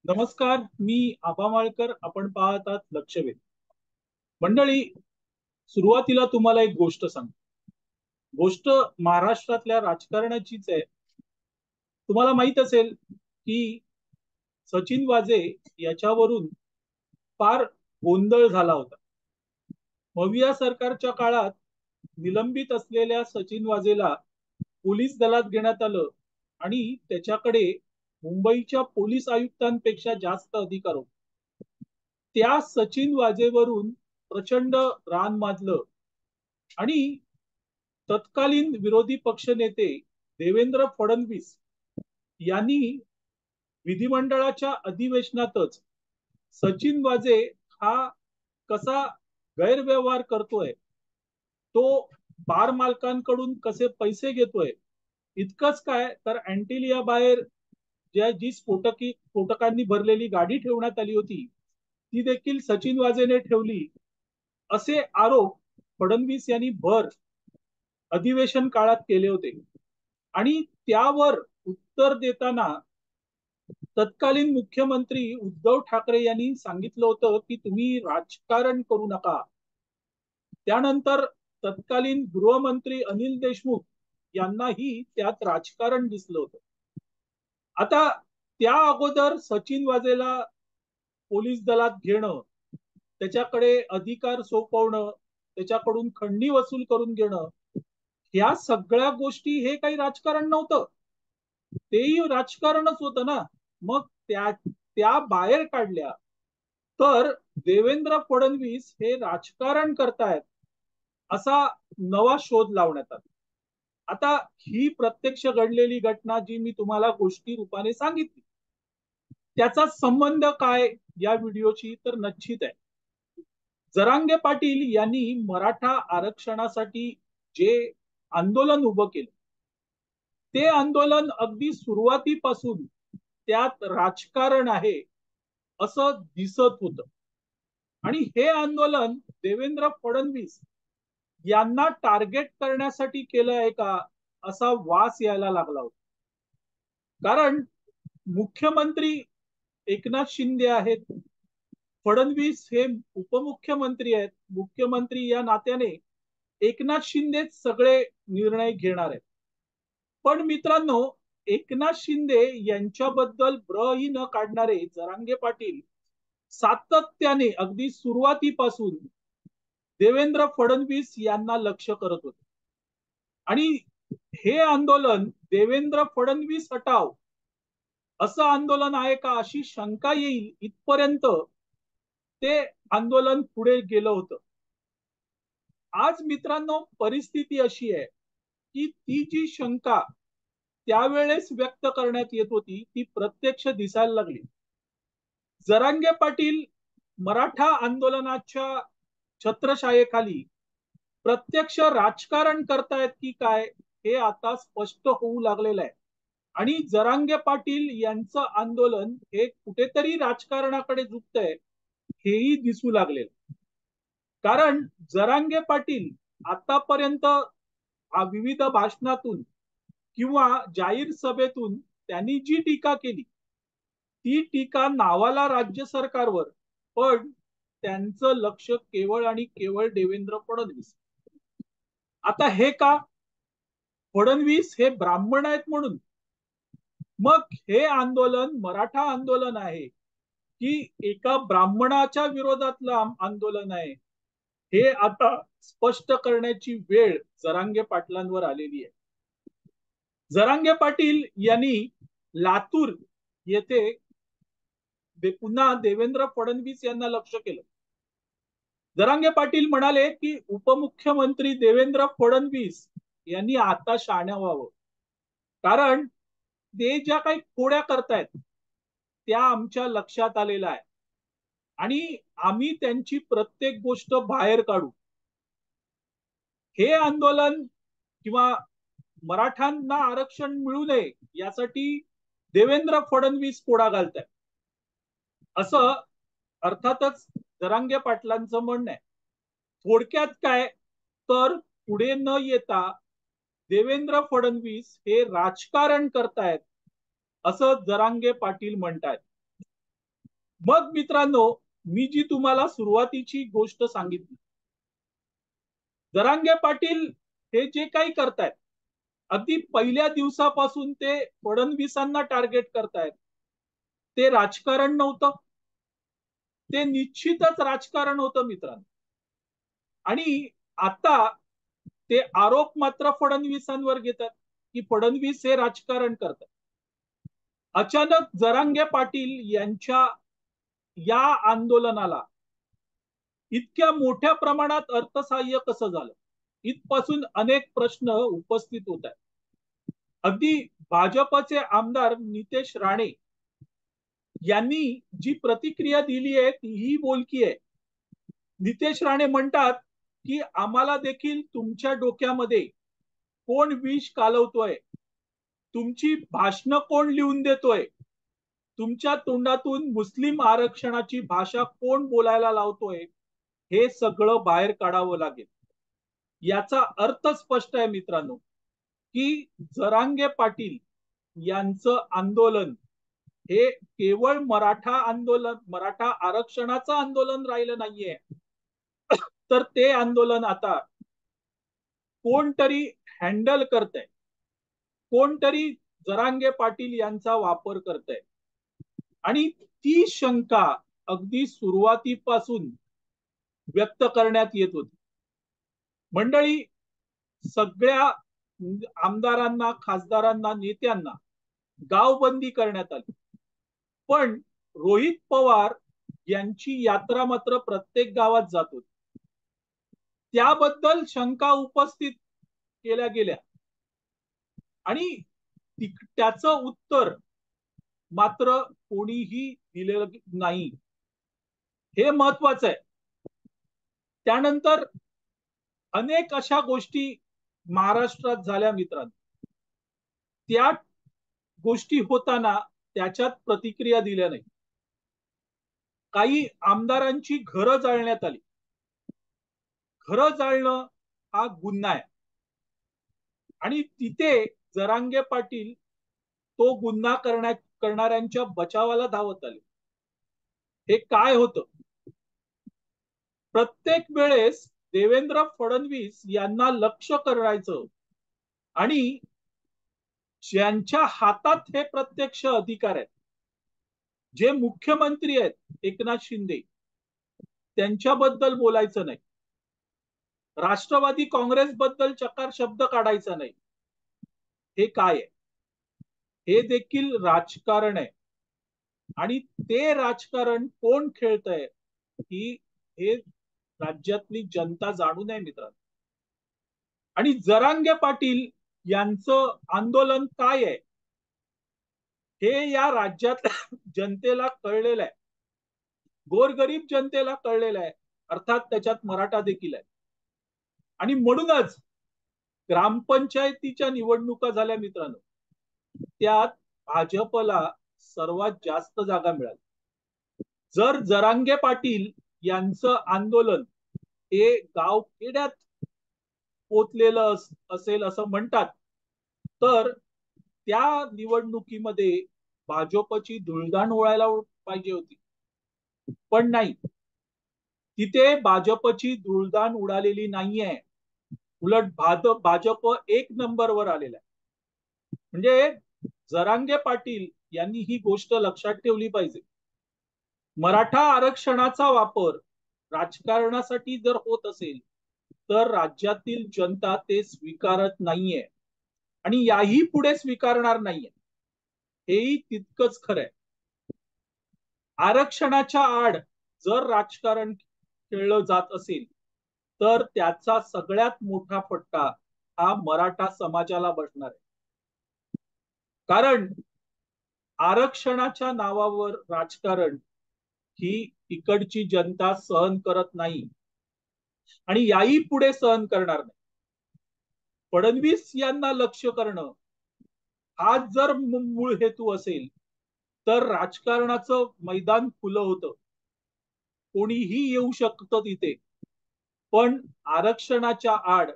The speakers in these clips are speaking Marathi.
नमस्कार, मी आबा माळकर. आपण पाहत आहात लक्षवेध. मंडळी, सुरुवातीला तुम्हाला एक गोष्ट सांगतो. गोष्ट महाराष्ट्रातल्या राजकारणाचीच आहे. तुम्हाला माहित असेल की सचिन वाझे याच्यावरून फार गोंधळ झाला होता. मविया सरकारच्या काळात निलंबित असलेल्या सचिन वाझेला पोलीस दलात घेण्यात आलं आणि त्याच्याकडे मुंबईच्या पोलीस आयुक्तांपेक्षा जास्त अधिकार होते. त्या सचिन वाझेवरून प्रचंड रान माजलं आणि तत्कालीन विरोधी पक्षनेते देवेंद्र फडणवीस यांनी विधिमंडळाच्या अधिवेशनातच सचिन वाझे हा कसा गैरव्यवहार करतोय, तो बार मालकांकडून कसे पैसे घेतोय, इतकंच काय तर अँटिलिया बाहेर जी स्फोटकांनी भरलेली गाडी ठेवण्यात आली होती, ती देखील सचिन वाझेने ठेवली, असे आरोप फडणवीस यांनी भर अधिवेशन काळात केले होते. आणि त्यावर उत्तर देताना तत्कालीन मुख्यमंत्री उद्धव ठाकरे यांनी सांगितलं होतं की तुम्ही राजकारण करू नका. त्यानंतर तत्कालीन गृहमंत्री अनिल देशमुख यांनाही त्यात राजकारण दिसलं होतं. आता त्या अगोदर सचिन वाझेला पोलीस दलात घेणं, त्याच्याकडे अधिकार सोपवणं, त्याच्याकडून खंडणी वसूल करून घेणं, या सगळ्या गोष्टी हे काही राजकारण नव्हतं. तेही राजकारणच होतं ना. मग त्या बाहेर काढल्या तर देवेंद्र फडणवीस हे राजकारण करतायत असा नवा शोध लावण्यात आला. आता ही प्रत्यक्ष घडलेली घटना जी मी तुम्हाला गोष्टी रूपाने सांगितली, त्याचा संबंध काय या व्हिडिओची तर निश्चित आहे. जरांगे पाटील यांनी मराठा आरक्षणासाठी जे आंदोलन उभं केलं, ते आंदोलन अगदी सुरुवातीपासून त्यात राजकारण आहे असं दिसत होतं. आणि हे आंदोलन देवेंद्र फडणवीस यांना टार्गेट करण्यासाठी केलं आहे का, असा वास यायला लागला होता. कारण मुख्यमंत्री एकनाथ शिंदे आहेत, फडणवीस हे उपमुख्यमंत्री आहेत. मुख्यमंत्री या नात्याने एकनाथ शिंदेच सगळे निर्णय घेणार आहेत. पण मित्रांनो, एकनाथ शिंदे यांच्याबद्दल ब्रही न काढणारे जरांगे पाटील सातत्याने अगदी सुरुवातीपासून देवेंद्र फडणवीस यांना लक्ष करत होते. आणि हे आंदोलन देवेंद्र फडणवीस हटाव असं आंदोलन आहे का अशी शंका येईल इथपर्यंत ते आंदोलन पुढे गेलं होतं. आज मित्रांनो, परिस्थिती अशी आहे की ती जी शंका त्यावेळेस व्यक्त करण्यात येत होती ती प्रत्यक्ष दिसायला लागली. जरांगे पाटील मराठा आंदोलनाच्या छत्रछायेखाली प्रत्यक्ष राजकारण करतायत की काय, हे आता स्पष्ट होऊ लागलेलं आहे. आणि जरांगे पाटील यांचं आंदोलन हे कुठेतरी राजकारणाकडे झुकतंय हेही दिसू लागलेलं. कारण जरांगे पाटील आतापर्यंत विविध भाषणातून किंवा जाहीर सभेतून त्यांनी जी टीका केली, ती टीका नावाला राज्य सरकारवर, पण त्यांचं लक्ष केवळ आणि केवळ देवेंद्र फडणवीस. आता हे का? फडणवीस हे ब्राह्मण आहेत म्हणून? मग हे आंदोलन मराठा आंदोलन आहे की एका ब्राह्मणाच्या विरोधातलं आंदोलन आहे, हे आता स्पष्ट करण्याची वेळ जरांगे पाटलांवर आलेली आहे. जरांगे पाटील यांनी लातूर येथे पुन्हा देवेंद्र फडणवीस यांना लक्ष केलं. जरांगे पाटील म्हणाले की उपमुख्यमंत्री देवेंद्र फडणवीस यांनी आता शहाण्या व्हावं, कारण ते ज्या काही खोड्या करतायत त्या आमच्या लक्षात आलेल्या आहे आणि आम्ही त्यांची प्रत्येक गोष्ट बाहेर काढू. हे आंदोलन किंवा मराठ्यांना आरक्षण मिळू नये यासाठी देवेंद्र फडणवीस कोडा घालतायत असं अर्थातच जरांगे पाटलांचं म्हणणं आहे. थोडक्यात काय तर पुढे न येता देवेंद्र फडणवीस हे राजकारण करतायत असं जरांगे पाटील म्हणतात. मग मित्रांनो, मी जी तुम्हाला सुरुवातीची गोष्ट सांगितली, जरांगे पाटील हे जे काही करतायत, अगदी पहिल्या दिवसापासून ते फडणवीसांना टार्गेट करतायत, ते राजकारण नव्हतं. ते निश्चितच राजकारण होतं मित्रांनो. आणि आता ते आरोप मात्र फडणवीसांवर घेतात की फडणवीस हे राजकारण करतात. अचानक जरांगे पाटील यांच्या या आंदोलनाला इतक्या मोठ्या प्रमाणात अर्थसहाय्य कसं झालं, इथपासून अनेक प्रश्न उपस्थित होत आहेत. अगदी भाजपचे आमदार नितेश राणे यांनी जी प्रतिक्रिया दिली आहे तीही बोलकी आहे. नितेश राणे म्हणतात की आम्हाला देखील तुमच्या डोक्यामध्ये कोण विष कालवतोय, तुमची भाषणं कोण लिहून देतोय, तुमच्या तोंडातून मुस्लिम आरक्षणाची भाषा कोण बोलायला लावतोय, हे सगळं बाहेर काढावं लागेल. याचा अर्थ स्पष्ट आहे मित्रांनो, की जरांगे पाटील यांचं आंदोलन हे केवळ मराठा आंदोलन, मराठा आरक्षणाचं आंदोलन राहिलं नाहीये, तर ते आंदोलन आता कोणतरी हँडल करतंय, कोणतरी जरांगे पाटील यांचा वापर करतंय. आणि ती शंका अगदी सुरुवातीपासून व्यक्त करण्यात येत होती. मंडळी, सगळ्या आमदारांना, खासदारांना, नेत्यांना गावबंदी करण्यात आली, पण रोहित पवार यांची यात्रा मात्र प्रत्येक गावात जात होती. त्याबद्दल शंका उपस्थित केल्या गेल्या आणि त्याचं उत्तर मात्र कोणीही दिलेलं नाही, हे महत्वाचं आहे. त्यानंतर अनेक अशा गोष्टी महाराष्ट्रात झाल्या मित्रांनो. त्या गोष्टी होताना त्याच्यात प्रतिक्रिया दिल्या नाही. काही आमदारांची घरं जाळण्यात आली. घरं जाळणं हा गुन्हा आहे आणि तिथे जरांगे पाटील तो गुन्हा करणाऱ्यांच्या बचावाला धावत आले. हे काय होतं? प्रत्येक वेळेस देवेंद्र फडणवीस यांना लक्ष करायचं आणि ज्यांच्या हातात हे प्रत्यक्ष अधिकार आहेत, जे मुख्यमंत्री आहेत एकनाथ शिंदे, त्यांच्याबद्दल बोलायचं नाही. राष्ट्रवादी काँग्रेस बद्दल चकार शब्द काढायचा नाही. हे काय आहे? हे देखील राजकारण आहे आणि ते राजकारण कोण खेळतंय ही हे राज्यातली जनता जाणू नये मित्रांनो. आणि जरांगे पाटील यांचं आंदोलन काय आहे हे या राज्यात जनतेला कळलेलं आहे, गोरगरीब जनतेला कळलेलं आहे, अर्थात त्याच्यात मराठा देखील आहे. आणि म्हणूनच ग्रामपंचायतीच्या निवडणुका झाल्या मित्रांनो, त्यात भाजपला सर्वात जास्त जागा मिळाली. जर जरांगे पाटील यांचं आंदोलन हे गाव खेड्यात पोचलेलं असेल असं म्हणतात, तर त्या निवडणुकीमध्ये भाजपची धुळदाण उडायला पाहिजे होती, पण नाही. तिथे भाजपची धुळदाण उडालेली नाहीये. उलट भाजप एक नंबरवर आलेला आहे. म्हणजे जरांगे पाटील यांनी ही गोष्ट लक्षात ठेवली पाहिजे. मराठा आरक्षणाचा वापर राजकारणासाठी जर होत असेल तर राज्यातील जनता ते स्वीकारत नाहीये आणि याही पुढे स्वीकारणार नाहीये, हेही तितकंच खरंय. आरक्षणाच्या आड जर राजकारण खेळलं जात असेल तर त्याचा सगळ्यात मोठा फटका हा मराठा समाजाला बसणार आहे. कारण आरक्षणाच्या नावावर राजकारण ही इकडची जनता सहन करत नाही आणि याही पुढे सहन करणार नाही. फडणवीस यांना लक्ष करणं हाच जर मूळ हेतू असेल तर राजकारणाचं मैदान खुलं होतं, कोणीही येऊ शकतं तिथे. पण आरक्षणाच्या आड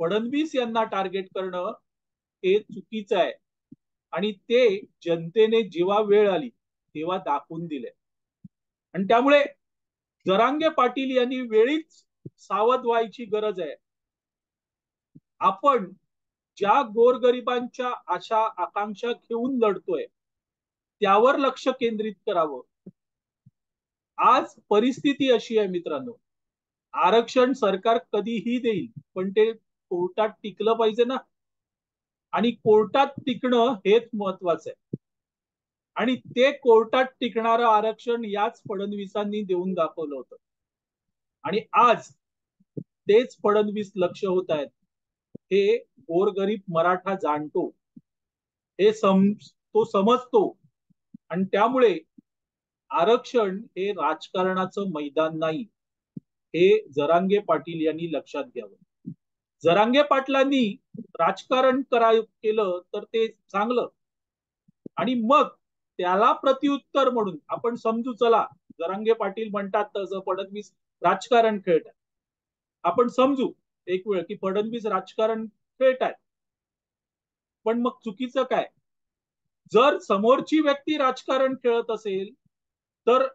फडणवीस यांना टार्गेट करणं हे चुकीचं आहे आणि ते जनतेने जेव्हा वेळ आली तेव्हा दाखवून दिले. आणि त्यामुळे जरांगे पाटील यांनी वेळीच सावध व्हायची गरज आहे. आपण ज्या गोरगरिबांच्या आशा आकांक्षा घेऊन लढतोय त्यावर लक्ष केंद्रित करावं. आज परिस्थिती अशी आहे मित्रांनो, आरक्षण सरकार कधीही देईल, पण ते कोर्टात टिकलं पाहिजे ना. आणि कोर्टात टिकणं हेच महत्वाचं आहे. आणि ते कोर्टात टिकणारं आरक्षण याच फडणवीसांनी देऊन दाखवलं होतं. आणि आज तेच फडणवीस लक्ष होत आहेत. हे गोरगरीब मराठा जाणतो, हे तो समजतो. आणि त्यामुळे आरक्षण हे राजकारणाचं मैदान नाही, हे जरांगे पाटील यांनी लक्षात घ्यावं. जरांगे पाटलांनी राजकारण केलं तर ते चांगलं, आणि मग त्याला प्रत्युत्तर म्हणून आपण समजू, चला जरांगे पाटील म्हणतात तसं फडणवीस राजकारण खेळत आहे, आपण समजू एक वेळ की फडणवीस राजकारण खेळत आहे. पण मग चुकीचं काय? जर समोरची व्यक्ती राजकारण खेळत असेल तर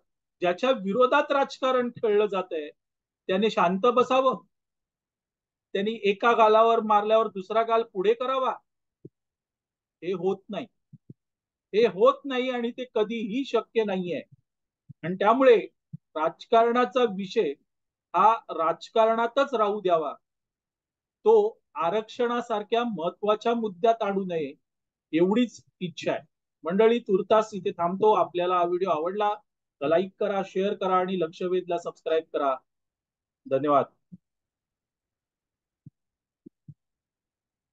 ज्याच्या विरोधात राजकारण खेळलं जात आहे त्याने शांत बसावं, त्यांनी एका गालावर मारल्यावर दुसरा गाल पुढे करावा. हे होत नाही, हे होत नाही आणि ते कधीही शक्य नाहीये. आणि त्यामुळे राजकारणाचा विषय हा राजकारणातच राहू द्यावा, तो आरक्षणासारख्या महत्वाच्या मुद्द्यात आणू नये, एवढीच इच्छा आहे. मंडळी, तुर्तास इथे थांबतो. आपल्याला हा व्हिडिओ आवडला तर लाईक करा, शेअर करा आणि लक्षवेधला सबस्क्राईब करा. धन्यवाद.